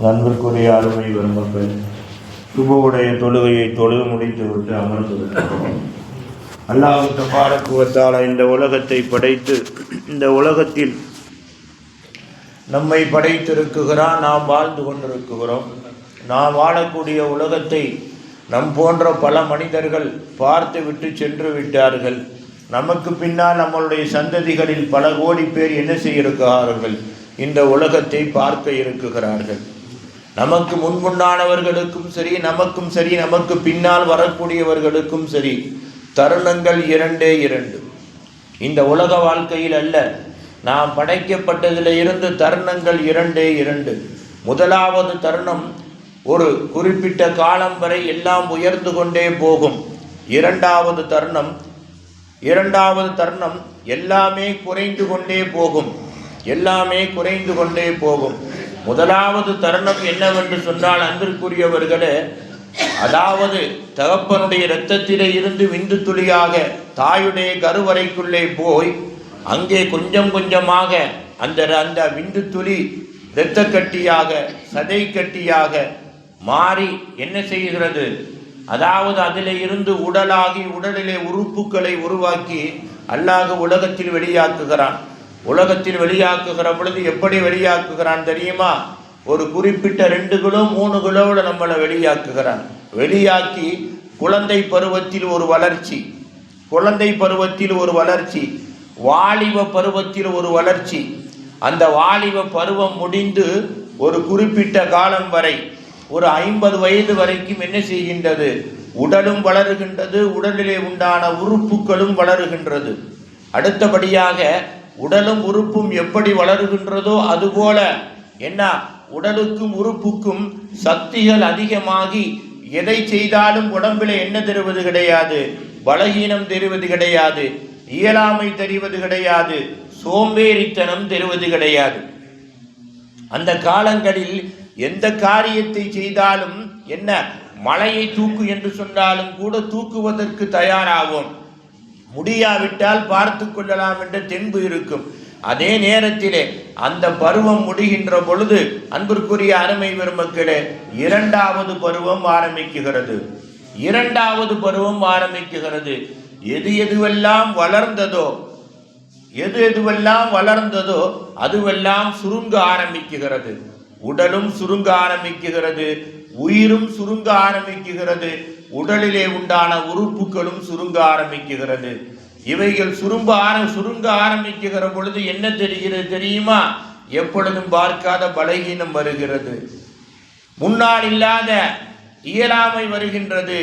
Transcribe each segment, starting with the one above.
அன்பிற்குரிய அருமை பெருமக்கள், சுபவுடைய தொழுகையை தொழுது முடித்துவிட்டு அமர்ந்திருக்கிறோம். அல்லாஹ் தபாரக வ தஆலா இந்த உலகத்தை படைத்து இந்த உலகத்தில் நம்மை படைத்திருக்குகிறான். நாம் வாழ்ந்து கொண்டிருக்கிறோம். நாம் வாழக்கூடிய உலகத்தை நம் போன்ற பல மனிதர்கள் பார்த்து விட்டு சென்று விட்டார்கள். நமக்கு பின்னால் நம்மளுடைய சந்ததிகளில் பல கோடி பேர் என்ன செய்யிருக்கிறார்கள்? இந்த உலகத்தை பார்க்க இருக்குகிறார்கள். நமக்கு முன்முன்னானவர்களுக்கும் சரி, நமக்கும் சரி, நமக்கு பின்னால் வரக்கூடியவர்களுக்கும் சரி, தருணங்கள் இரண்டே இரண்டு. இந்த உலக வாழ்க்கையில் அல்ல, நாம் படைக்கப்பட்டதில் இருந்து தருணங்கள் இரண்டே இரண்டு. முதலாவது தருணம், ஒரு குறிப்பிட்ட காலம் வரை எல்லாம் உயர்ந்து கொண்டே போகும். இரண்டாவது தருணம் எல்லாமே குறைந்து கொண்டே போகும். முதலாவது தருணம் என்னவென்று சொன்னால், அன்பிற்குரியவர்களே, அதாவது தகப்பனுடைய இரத்தத்திலே இருந்து விந்து துளியாக தாயுடைய கருவறைக்குள்ளே போய் அங்கே கொஞ்சம் கொஞ்சமாக அந்த விந்து துளி இரத்த கட்டியாக சதை கட்டியாக மாறி என்ன செய்கிறது? அதாவது அதிலே இருந்து உடலாகி உடலிலே உறுப்புகளை உருவாக்கி அல்லாஹ் உலகத்தில் வெளியாக்குகிறான். உலகத்தில் வெளியாக்குகிற பொழுது எப்படி வெளியாக்குகிறான் தெரியுமா? ஒரு குறிப்பிட்ட 2 கிலோ 3 கிலோவில் நம்மளை வெளியாக்குகிறான். வெளியாக்கி குழந்தை பருவத்தில் ஒரு வளர்ச்சி, வாலிப பருவத்தில் ஒரு வளர்ச்சி. அந்த வாலிப பருவம் முடிந்து ஒரு குறிப்பிட்ட காலம் வரை, ஒரு 50 வயது வரைக்கும் என்ன செய்கின்றது? உடலும் வளருகின்றது, உடலிலே உண்டான உறுப்புகளும் வளருகின்றது. அடுத்தபடியாக உடலும் உறுப்பும் எப்படி வளருகின்றதோ அதுபோல என்ன, உடலுக்கும் உறுப்புக்கும் சக்திகள் அதிகமாகி எதை செய்தாலும் உடம்பில் என்ன தெரிவது கிடையாது? பலகீனம் தெரிவது கிடையாது, இயலாமை தெரிவது கிடையாது, சோம்பேறித்தனம் தெரிவது கிடையாது. அந்த காலங்களில் எந்த காரியத்தை செய்தாலும் என்ன, மலையை தூக்கு என்று சொன்னாலும் கூட தூக்குவதற்கு தயாராகும். முடியாவிட்டால் பார்த்து கொள்ளலாம் என்ற தென்பு இருக்கும். அதே நேரத்திலே அந்த பருவம் முடிகின்ற பொழுது, அன்பிற்குரிய அருமை பெருமக்களே, இரண்டாவது பருவம் ஆரம்பிக்குகிறது. எது எதுவெல்லாம் வளர்ந்ததோ அதுவெல்லாம் சுருங்க ஆரம்பிக்குகிறது. உடலும் சுருங்க ஆரம்பிக்குகிறது, உயிரும் சுருங்க ஆரம்பிக்குகிறது, உடலிலே உண்டான உறுப்புகளும் சுருங்க ஆரம்பிக்குகிறது. இவைகள் சுருங்க ஆரம்பிக்குகிற பொழுது என்ன தெரிகிறது தெரியுமா? எப்பொழுதும் பார்க்காத பலகீனம் வருகிறது, முன்னால் இல்லாத இயலாமை வருகின்றது,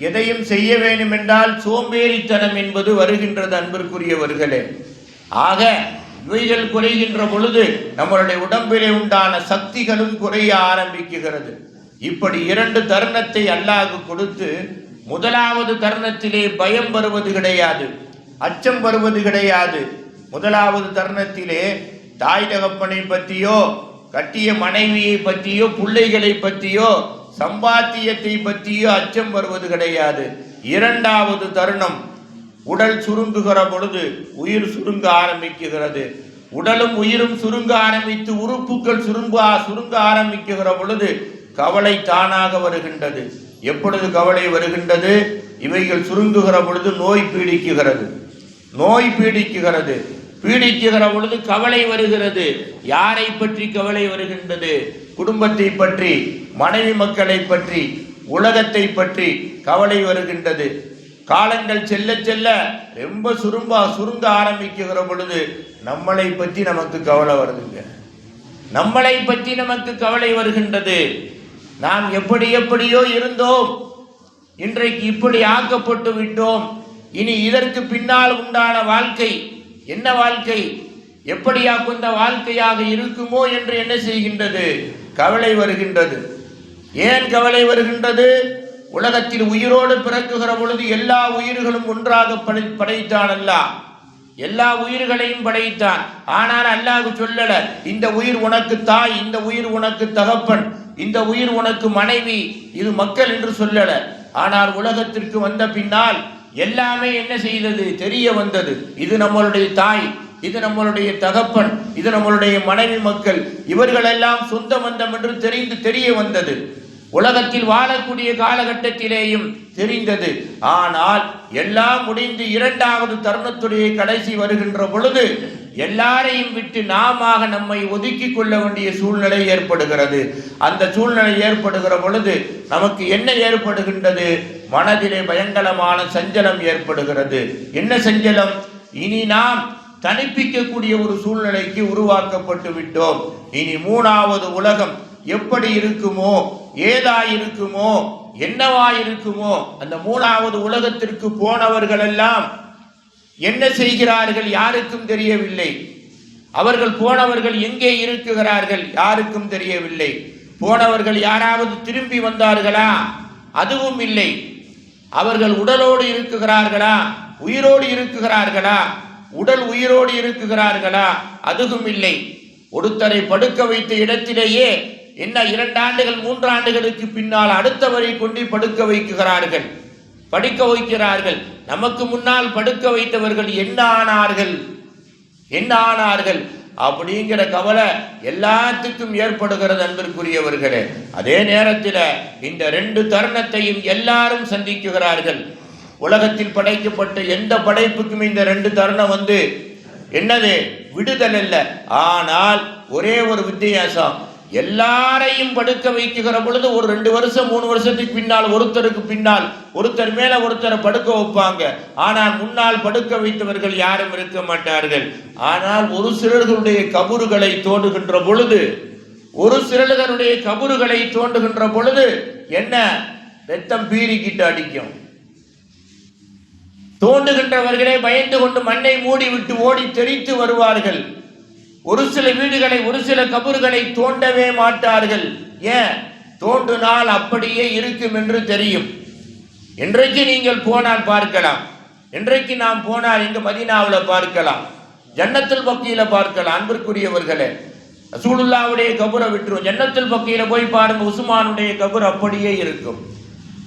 எதையும் செய்ய வேண்டும் என்றால் சோம்பேறித்தனம் என்பது வருகின்றது. அன்பிற்குரியவர்களே, ஆக இவைகள் குறைகின்ற பொழுது நம்மளுடைய உடம்பிலே உண்டான சக்திகளும் குறைய ஆரம்பிக்குகிறது. இப்படி 2 தருணத்தை அல்லாஹ் கொடுத்து, முதலாவது தருணத்திலே பயம் வருவது கிடையாது, அச்சம் வருவது கிடையாது. முதலாவது தருணத்திலே தாய் தகப்பனை பற்றியோ, கட்டிய மனைவியை பற்றியோ, பிள்ளைகளை பற்றியோ, சம்பாத்தியத்தை பற்றியோ அச்சம் வருவது கிடையாது. இரண்டாவது தருணம், உடல் சுருங்குகிற பொழுது உயிர் சுருங்க ஆரம்பிக்குகிறது. உடலும் உயிரும் சுருங்க ஆரம்பித்து உறுப்புகள் சுருங்க ஆரம்பிக்குகிற பொழுது கவலை தானாக வருகின்றது. எப்பொழுது கவலை வருகின்றது? இவைகள் சுருங்குகிற பொழுது நோய் பீடிக்குகிற பொழுது கவலை வருகிறது. யாரை பற்றி கவலை வருகின்றது? குடும்பத்தை பற்றி, மனைவி மக்களை பற்றி, உலகத்தை பற்றி கவலை வருகின்றது. காலங்கள் செல்ல செல்ல ரொம்ப சுருங்க ஆரம்பிக்குகிற பொழுது நம்மளை பற்றி நமக்கு கவலை வருகின்றது. நாம் எப்படியோ இருந்தோம், இன்றைக்கு இப்படி ஆக்கப்பட்டு விட்டோம். இனி இதற்கு பின்னால் உண்டான வாழ்க்கை என்ன வாழ்க்கை, எப்படியாக்குந்த வாழ்க்கையாக இருக்குமோ என்று என்ன செய்கின்றது? கவலை வருகின்றது. ஏன் கவலை வருகின்றது? உலகத்தில் உயிரோடு பிறக்குகிற பொழுது எல்லா உயிர்களும் ஒன்றாக படைத்தான் அல்லாஹ். எல்லா உயிர்களையும் படைத்தான். ஆனால் அல்லாஹ் சொல்லல, இந்த உயிர் உனக்கு தாய், இந்த உயிர் உனக்கு தகப்பன், இந்த உயிர் உனக்கு மனைவி, இது மக்கள் என்று சொல்லல. ஆனால் உலகத்திற்கு வந்த பின்னால் எல்லாமே என்ன செய்தது? தெரிய வந்தது. இது நம்மளுடைய தாய், இது நம்மளுடைய தகப்பன், இது நம்மளுடைய மனைவி மக்கள், இவர்களெல்லாம் சொந்த பந்தம் என்று தெரிய வந்தது. உலகத்தில் வாழக்கூடிய காலகட்டத்திலேயும் தெரிந்தது. ஆனால் எல்லாம் முடிந்து இரண்டாவது தருணத்துடைய கடைசி வருகின்ற பொழுது எல்லாரையும் விட்டு நாம நம்மை ஒதுக்கி கொள்ள வேண்டிய சூழ்நிலை ஏற்படுகிறது. அந்த சூழ்நிலை ஏற்படுகிற பொழுது நமக்கு என்ன ஏற்படுகின்றது? மனதிலே பயங்கரமான சஞ்சலம் ஏற்படுகிறது. என்ன சஞ்சலம்? இனி நாம் தனிப்பிக்கக்கூடிய ஒரு சூழ்நிலைக்கு உருவாக்கப்பட்டு விட்டோம். இனி மூணாவது உலகம் எப்படி இருக்குமோ, ஏதாயிருக்குமோ, என்னவாயிருக்குமோ, அந்த மூணாவது உலகத்திற்கு போனவர்கள் எல்லாம் என்ன செய்கிறார்கள் யாருக்கும் தெரியவில்லை. அவர்கள் போனவர்கள் எங்கே இருக்குகிறார்கள் யாருக்கும் தெரியவில்லை. போனவர்கள் யாராவது திரும்பி வந்தார்களா? அதுவும் இல்லை. அவர்கள் உடலோடு இருக்குகிறார்களா? உயிரோடு இருக்குகிறார்களா? உடல் உயிரோடு இருக்குகிறார்களா? அதுவும் இல்லை. ஒருத்தரை படுக்க வைத்த இடத்திலேயே என்ன 2 ஆண்டுகள் 3 ஆண்டுகளுக்கு பின்னால் அடுத்தவரை கொண்டு படுக்க வைக்கிறார்கள். நமக்கு முன்னால் படுக்க வைத்தவர்கள் என்ன ஆனார்கள் அப்படிங்கிற கவலை எல்லாத்துக்கும் ஏற்படுகிறது அன்பிற்குரியவர்களே. அதே நேரத்தில் இந்த 2 தருணத்தையும் எல்லாரும் சந்திக்குகிறார்கள். உலகத்தில் படைக்கப்பட்ட எந்த படைப்புக்கும் இந்த 2 தருணம் என்னது? விடுதல் அல்ல. ஆனால் ஒரே ஒரு வித்தியாசம், எல்லாரையும் படுக்க வைக்குகிற பொழுது ஒரு 2 வருஷம் 3 வருஷத்துக்கு பின்னால் ஒருத்தருக்கு பின்னால் ஒருத்தர் மேல ஒருத்தரை படுக்க வைப்பாங்க. ஆனால் முன்னால் படுக்க வைத்தவர்கள் யாரும் இருக்க மாட்டார்கள். ஆனால் ஒரு சிலர்களுடைய கபறுகளை தோண்டுகின்ற பொழுது என்ன ரத்தம் பீறிக்கிட்டு அடிக்கும். தோண்டுகின்றவர்களே பயந்து கொண்டு மண்ணை மூடி விட்டு ஓடி தெரித்து வருவார்கள். ஒரு சில வீடுகளை, ஒரு சில கபறுகளை தோண்டவே மாட்டார்கள். ஏன்? தோண்டினால் அப்படியே இருக்கும் என்று தெரியும். இன்றைக்கு நீங்கள் போனால் பார்க்கலாம். இன்றைக்கு நாம் போனால் இங்கு மதீனாவில் பார்க்கலாம், ஜன்னத்துல் பக்கீல பார்க்கலாம். அன்பிற்குரியவர்களே, ரசூலுல்லாஹ்வுடைய கபரை விட்டுரும், ஜன்னத்துல் பக்கீல போய் பாருங்க. உஸ்மானுடைய கபர் அப்படியே இருக்கும்.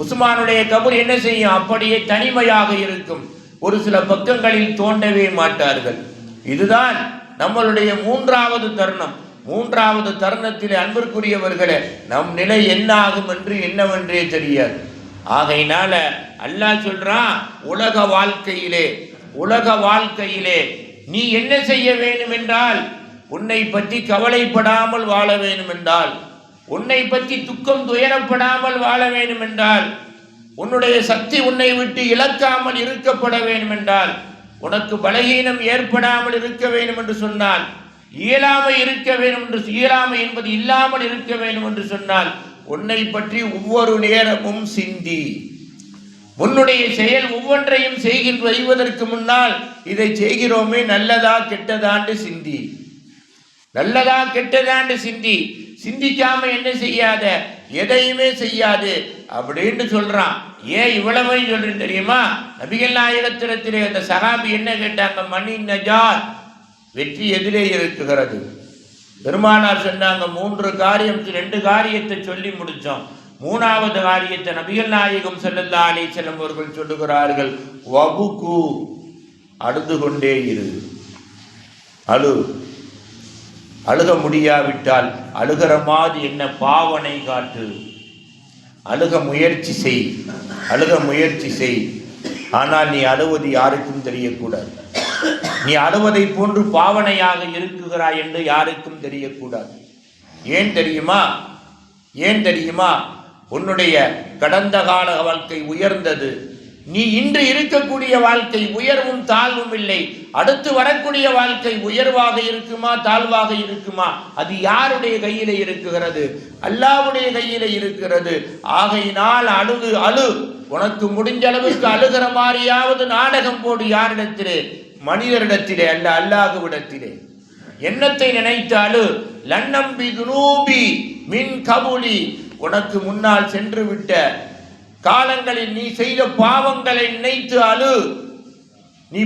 உஸ்மானுடைய கபர் என்ன செய்யும்? அப்படியே தனிமையாக இருக்கும். ஒரு சில பக்கங்களில் தோண்டவே மாட்டார்கள். இதுதான் நம்மளுடைய மூன்றாவது தருணம். மூன்றாவது தருணத்திலே அன்பிற்குரியவர்களே, நம் நிலை என்ன ஆகும் என்று என்னவென்றே தெரியாது. ஆகையினால அல்லாஹ் சொல்றான், உலக வாழ்க்கையிலே நீ என்ன செய்ய வேண்டும் என்றால், உன்னை பற்றி கவலைப்படாமல் வாழ வேண்டும் என்றால், உன்னை பற்றி துக்கம் துயரப்படாமல் வாழ வேண்டும் என்றால், உன்னுடைய சக்தி உன்னை விட்டு இழக்காமல் இருக்கப்பட வேண்டும் என்றால், உனக்கு பலகீனம் ஏற்படாமல் இருக்க வேண்டும் என்று சொன்னால், இயலாமை என்பது இல்லாமல் இருக்க வேண்டும் என்று சொன்னால், உன்னை பற்றி ஒவ்வொரு நேரமும் சிந்தி. உன்னுடைய செயல் ஒவ்வொன்றையும் செய்வதற்கு முன்னால் இதை செய்கிறோமே நல்லதா கெட்டதாண்டு சிந்தி. நல்லதா கெட்டதாண்டு சிந்தி. சிந்திக்காம என்ன செய்யாத, எதையுமே செய்யாது அப்படின்னு சொல்றான். ஏன் இவ்வளவு சொல்றேன் தெரியுமா? நபிகள் நாயகத்திலே அந்த சஹாபி என்ன கேட்டாங்க? மணி நஜாத், வெற்றி எதிலே இருக்குகிறது? பெருமானார் சொன்னாங்க, 3 காரியம், 2 காரியத்தை சொல்லி முடிச்சோம். 3வது காரியத்தை நபிகள் நாயகம் ஸல்லல்லாஹு அலைஹி வஸல்லம் அவர்கள் சொல்லுகிறார்கள், வபுகு, அழுது கொண்டே இரு. அழுக முடியாவிட்டால் அழுகிற மாதிரி என்ன பாவனை காட்டு. அழுக முயற்சி செய். ஆனால் நீ அழுவது யாருக்கும் தெரியக்கூடாது. நீ அழுவதை போன்று பாவனையாக இருக்குகிறாய் என்று யாருக்கும் தெரியக்கூடாது. ஏன் தெரியுமா? உன்னுடைய கடந்த கால வாழ்க்கை உயர்ந்தது. நீ இன்று இருக்கக்கூடிய வாழ்க்கை உயர்வும் தாழ்வும் இல்லை. அடுத்து வரக்கூடிய வாழ்க்கை உயர்வாக இருக்குமா தாழ்வாக இருக்குமா? அது யாருடைய கையில இருக்குகிறது? அல்லாஹ்வுடைய கையில இருக்கிறது. ஆகையினால் அழு. உனக்கு முடிஞ்ச அளவுக்கு அழுகிற மாதிரியாவது நாடகம் போடு. யாரிடத்திலே? மனிதரிடத்திலே அல்ல, அல்லாஹ்விடத்திலே. எண்ணத்தை நினைத்தாலு. லன்னம்பி துனூபி மின் கபுலி, உனக்கு முன்னால் சென்று விட்ட காலங்களில் நீ செய்த பாவங்களை நினைத்து அழு. நீ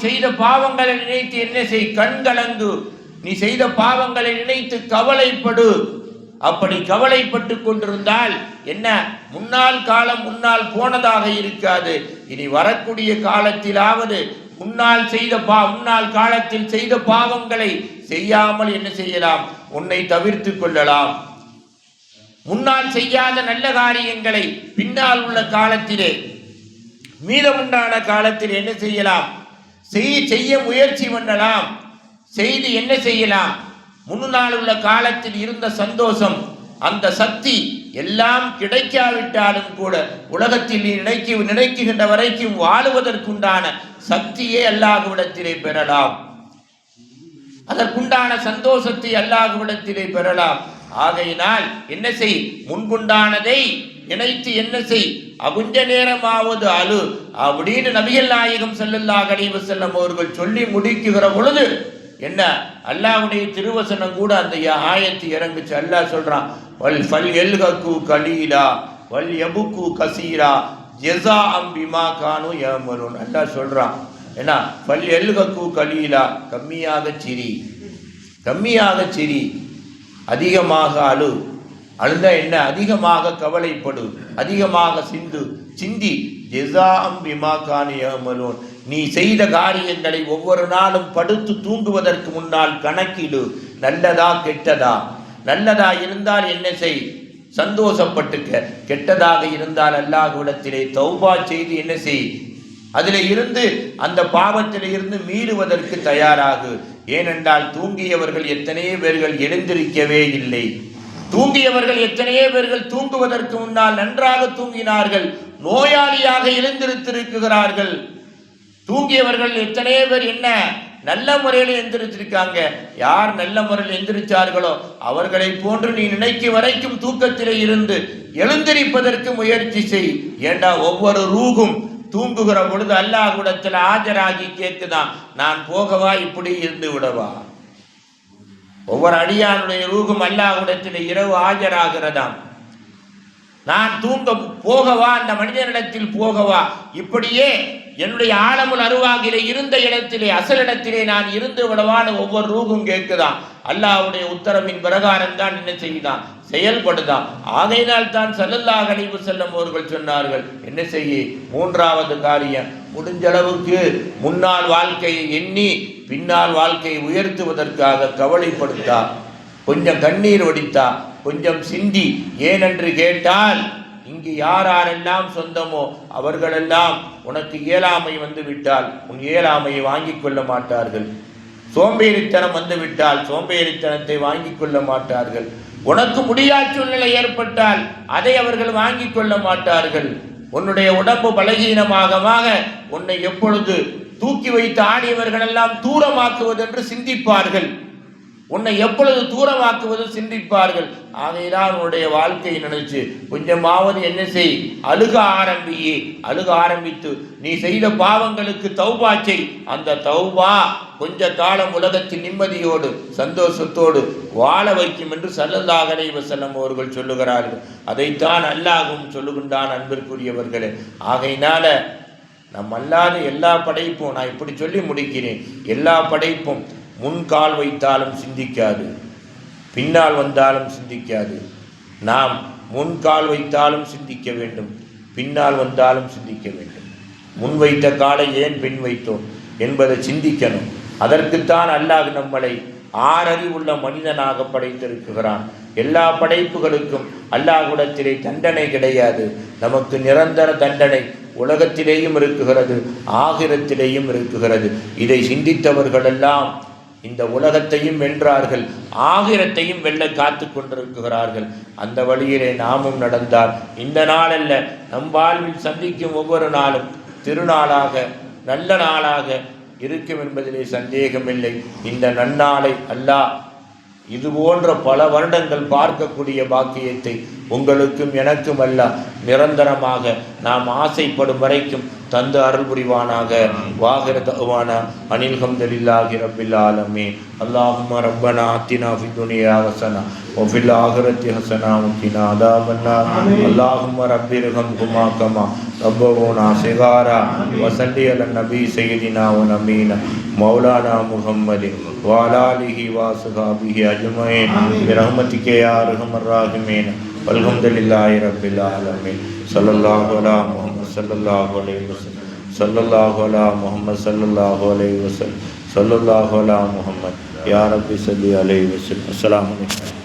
செய்த பாவங்களை நினைத்து என்ன செய்? கண்கலங்கு. நீ செய்த பாவங்களை நினைத்து கவலைப்படு. அப்படி கவலைப்பட்டு கொண்டிருந்தால் என்ன, முன்னாள் காலம் முன்னால் போனதாக இருக்காது. இனி வரக்கூடிய காலத்திலாவது முன்னாள் காலத்தில் செய்த பாவங்களை செய்யாமல் என்ன செய்யலாம்? உன்னை தவிர்த்து கொள்ளலாம். முன்னால் செய்யாத நல்ல காரியங்களை பின்னால் உள்ள காலத்திலே, மீதமுண்டான காலத்தில் என்ன செய்யலாம்? செய்ய முயற்சி பண்ணலாம். செய்து என்ன செய்யலாம்? முன்னால் உள்ள காலத்தில் இருந்த சந்தோஷம், அந்த சக்தி எல்லாம் கிடைக்காவிட்டாலும் கூட உலகத்தில் நினைக்குகின்ற வரைக்கும் வாழுவதற்குண்டான சக்தியே அல்லாஹ்விடத்திலே பெறலாம். அதற்குண்டான சந்தோஷத்தை அல்லாஹ்விடத்திலே பெறலாம். ஆகையினால் என்ன செய்? முன்புண்டானதை நினைத்து என்ன செய்? கொஞ்ச நேரமாவது அழு அப்படின்னு நபிகள் நாயகம் ஸல்லல்லாஹு அலைஹி வஸல்லம் அவர்கள் சொல்லி முடிக்குகிற பொழுது என்ன, அல்லாஹ்வுடைய திருவசனம் கூட அந்த ஆயத்து இறங்குச்சு. அல்லாஹ் சொல்றான், வல் ஃபல் யல்ஹகு கலீலா வல் யபுகு கசீரா ஜஸாஅம் பிமா கானு யஅமலூன். அல்லாஹ் சொல்றான் என்ன, ஃபல் யல்ஹகு கலீலா, கம்மியாக சிரி, அதிகமாக அழுந்த என்ன, அதிகமாக கவலைப்படு, அதிகமாக சிந்தி ஜஸாஅம் பிமா கானு யஅமலூன். நீ செய்த காரியங்களை ஒவ்வொரு நாளும் படுத்து தூங்குவதற்கு முன்னால் கணக்கிடு. நல்லதா கெட்டதா? நல்லதா இருந்தால் என்ன செய்? சந்தோஷப்பட்டுக்க. கெட்டதாக இருந்தால் அல்லாஹ்விடத்திலே தௌபா செய்து என்ன செய்? அதில் இருந்து, அந்த பாவத்தில் இருந்து மீறுவதற்கு தயாராகு. ஏனென்றால் தூங்கியவர்கள் எத்தனையோ பேர்கள் எழுந்திருக்கவே இல்லை. தூங்கியவர்கள் எத்தனையோ பேர்கள் தூங்குவதற்கு முன்னால் நன்றாக தூங்கினார்கள், நோயாளியாக எழுந்திருத்திருக்கிறார்கள். தூங்கியவர்கள் எத்தனையோ பேர் என்ன நல்ல முறையில் எந்திரிச்சிருக்காங்க. யார் நல்ல முறையில் எந்திரிச்சார்களோ அவர்களை போன்று நீ நினைக்கும் வரைக்கும் தூக்கத்திலே இருந்து எழுந்திருப்பதற்கு முயற்சி செய். ஏண்டா ஒவ்வொரு ரூகும் தூங்குகிற பொழுது அல்லாஹ்விடத்தில் ஆஜராகி கேட்குதான், நான் போகவா, இப்படி இருந்து விடவா? ஒவ்வொரு அடியானுடைய ரூகும் அல்லாஹ்விடத்தில் இரவு ஆஜராகிறதாம். நான் தூங்க போகவா, அந்த மனிதனிடத்தில் போகவா, இப்படியே என்னுடைய ஆலமுல் அருவாகிலே இருந்த இடத்திலே, அசலிடத்திலே நான் இருந்து விடவான்னு ஒவ்வொரு ரூகும் கேட்குதான். அல்லாஹ்வுடைய உத்தரவின் பிரகாரம் தான் என்ன செய்யுதான்? செயல்படுதான். ஆகையினால் தான் ஸல்லல்லாஹு அலைஹி வஸல்லம் அவர்கள் சொன்னார்கள், என்ன செய்ய? மூன்றாவது காரியம், முடிஞ்ச அளவுக்கு முன்னாள் வாழ்க்கையை எண்ணி பின்னால் வாழ்க்கையை உயர்த்துவதற்காக கவலைப்படுத்தா, கொஞ்சம் கண்ணீர் வடித்தா, கொஞ்சம் சிந்தி. ஏனென்று கேட்டால், இங்கு யாரெல்லாம் சொந்தமோ அவர்களெல்லாம் உனக்கு இயலாமை வந்து விட்டால் உன் இயலாமையை வாங்கிக் கொள்ள மாட்டார்கள். சோம்பேறித்தனம் வந்து விட்டால் சோம்பேறித்தனத்தை வாங்கிக் கொள்ள மாட்டார்கள். உனக்கு முடியாத சூழ்நிலை ஏற்பட்டால் அதை அவர்கள் வாங்கிக் கொள்ள மாட்டார்கள். உன்னுடைய உடம்பு பலகீனமாக உன்னை எப்பொழுது தூக்கி வைத்து ஆடியவர்கள் எல்லாம் தூரமாக்குவதென்று சிந்திப்பார்கள். உன்னை எப்பொழுது தூரமாக்குவது சிந்திப்பார்கள். ஆகையினால் உன்னுடைய வாழ்க்கையை நினைச்சு கொஞ்சமாவது என்ன செய்? அழுக ஆரம்பித்து நீ செய்த பாவங்களுக்கு தௌபா செய். அந்த தௌபா கொஞ்ச காலம் உலகத்தின் நிம்மதியோடு சந்தோஷத்தோடு வாழ வைக்கும் என்று ஸல்லல்லாஹு அலைஹி வஸல்லம் அவர்கள் சொல்லுகிறார்கள். அதைத்தான் அல்லாஹ்வும் சொல்லுகின்றான். அன்பிற்குரியவர்களே, ஆகையினால நம் அல்லாத எல்லா படைப்பும், நான் இப்படி சொல்லி முடிக்கிறேன், எல்லா படைப்பும் முன்கால் வைத்தாலும் சிந்திக்காது, பின்னால் வந்தாலும் சிந்திக்காது. நாம் முன்கால் வைத்தாலும் சிந்திக்க வேண்டும், பின்னால் வந்தாலும் சிந்திக்க வேண்டும். முன் வைத்த காலை ஏன் பின் வைத்தோம் என்பதை சிந்திக்கணும். அதற்குத்தான் அல்லாஹ் நம்மளை ஆறறிவுள்ள மனிதனாக படைத்திருக்கிறான். எல்லா படைப்புகளுக்கும் அல்லாஹ்விடத்திலே தண்டனை கிடையாது. நமக்கு நிரந்தர தண்டனை உலகத்திலேயும் இருக்குகிறது, ஆகிரத்திலேயும் இருக்குகிறது. இதை சிந்தித்தவர்களெல்லாம் இந்த உலகத்தையும் வென்றார்கள், ஆகிரத்தையும் வெல்ல காத்து கொண்டிருக்கிறார்கள். அந்த வழியிலே நாமும் நடந்தால் இந்த நாளல்ல, நம் வாழ்வில் சந்திக்கும் ஒவ்வொரு நாளும் திருநாளாக நல்ல நாளாக இருக்கும் என்பதிலே சந்தேகமில்லை. இந்த நன்னாளை அல்லாஹ் இது போன்ற பல வருடங்கள் பார்க்கக்கூடிய பாக்கியத்தை உங்களுக்கும் எனக்கும் அல்ல நிரந்தரமாக நாம் ஆசைப்படும் வரைக்கும் தந்து அருள் புரிவானாக. வாகிர தஅவானா அனில் ஹம்துலில்லாஹி ரப்பில் ஆலமீன். அல்லாஹும்ம ரப்பனா ஆத்தினா ஃபித் துன்யா ஹஸனா வ ஃபில் ஆகிரத்தி ஹஸனா வ கினா அதாபன்னார். அல்லாஹும்ம ரப்பிர்ஹம்ஹுமா கமா ரப்பவுனா சிகாரா வ ஸல்லி அலன் நபி சய்யிதினா வ நபீனா மௌலானா முஹம்மதின் வ அலா ஆலிஹி வ ஸஹாபிஹி அஜ்மஈன் பிரஹ்மதிக யா அர்ஹமர் ராஹிமீன். அல்ஹம்துலில்லாஹி ரப்பில் ஆலமீன். ஸல்லல்லாஹு அலா முஹம்மத் ஸல்லல்லாஹு அலைஹி வஸல்லம். ஸல்லல்லாஹு அலா முஹம்மத் ஸல்லல்லாஹு அலைஹி வஸல்லம் ஸல்லல்லாஹு அலா முஹம்மத் யா ரப்பி ஸல்லி அலைஹி வஸல்லம். அஸ்ஸலாமு அலைக்கும்.